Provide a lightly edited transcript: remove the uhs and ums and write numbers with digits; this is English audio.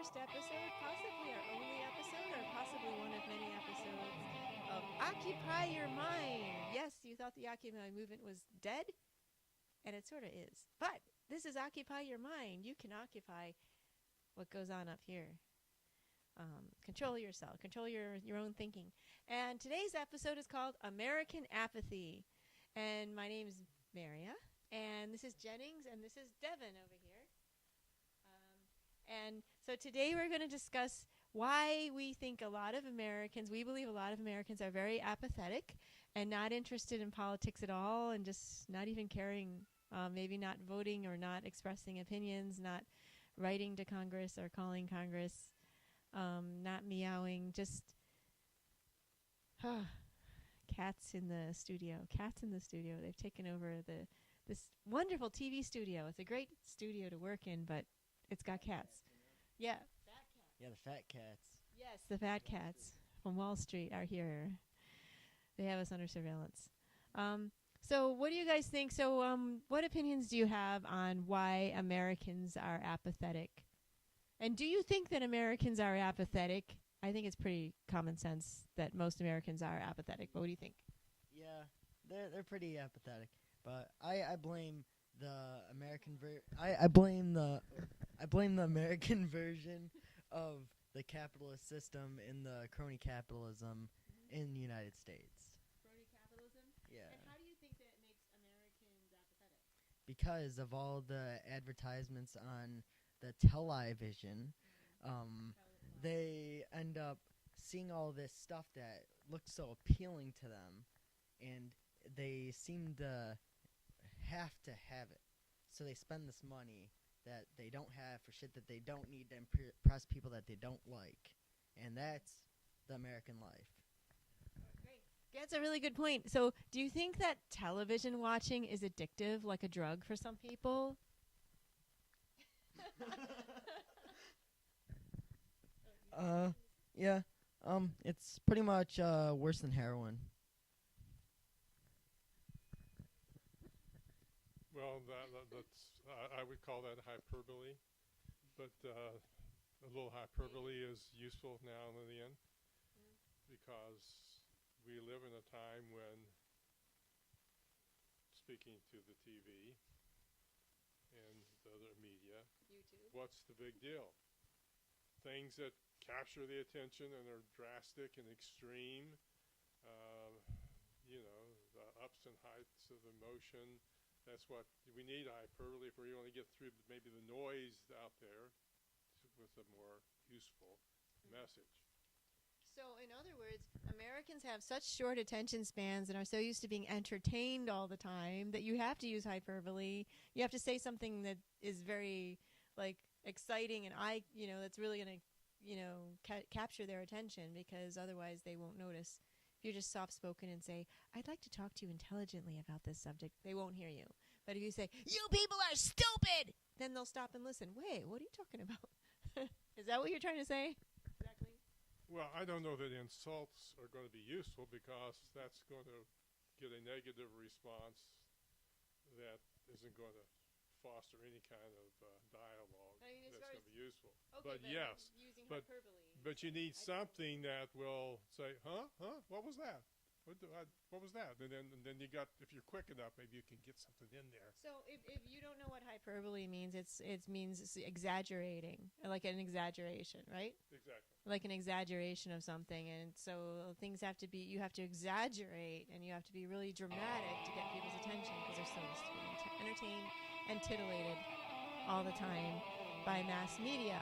first episode, possibly our only episode, or possibly one of many episodes of Occupy Your Mind. Yes, you thought the Occupy movement was dead, and it sort of is. But this is Occupy Your Mind. You can occupy what goes on up here. Control yourself. Control your own thinking. And today's episode is called American Apathy. And my name is Maria, and this is Jennings, and this is Devin over here. And so today we're going to discuss why we think we believe a lot of Americans are very apathetic and not interested in politics at all, and just not even caring, maybe not voting or not expressing opinions, not writing to Congress or calling Congress, not meowing, just cats in the studio. They've taken over this wonderful TV studio. It's a great studio to work in, but it's got cats. Yeah. Fat cats. Yeah, the fat cats. Yes, the fat cats from Wall Street are here. They have us under surveillance. So what do you guys think? So what opinions do you have on why Americans are apathetic? And do you think that Americans are apathetic? I think it's pretty common sense that most Americans are apathetic. But what do you think? Yeah, they're pretty apathetic. But I blame the American I blame the American version of the capitalist system in the crony capitalism in the United States. Crony capitalism? Yeah. And how do you think that makes Americans apathetic? Because of all the advertisements on the television, they end up seeing all this stuff that looks so appealing to them, and they seem to have to have it. So they spend this money that they don't have for shit that they don't need to impress people that they don't like. And that's the American life. Great. That's a really good point. So do you think that television watching is addictive, like a drug for some people? Yeah. It's pretty much worse than heroin. Well, that's I would call that hyperbole, but a little hyperbole is useful now and then because we live in a time when, speaking to the TV and the other media, YouTube. what's the big deal? Things that capture the attention and are drastic and extreme, the ups and heights of emotion. That's what we need, hyperbole, if we want to get through maybe the noise out there with a more useful message. So, in other words, Americans have such short attention spans and are so used to being entertained all the time that you have to use hyperbole. You have to say something that is very, exciting and that's really going to, capture their attention, because otherwise they won't notice. If you're just soft-spoken and say, "I'd like to talk to you intelligently about this subject," they won't hear you. But if you say, "You people are stupid," then they'll stop and listen. Wait, what are you talking about? Is that what you're trying to say? Exactly. Well, I don't know that insults are going to be useful, because that's going to get a negative response that isn't going to foster any kind of dialogue that's going to be useful. Okay, but yes, using but hyperbole. But you need something that will say, huh? What was that? What was that? And then you got, if you're quick enough, maybe you can get something in there. So if you don't know what hyperbole means, it means exaggerating, like an exaggeration, right? Exactly. Like an exaggeration of something, and so things have to be, you have to exaggerate, and you have to be really dramatic to get people's attention, because they're so used to being entertained and titillated all the time by mass media.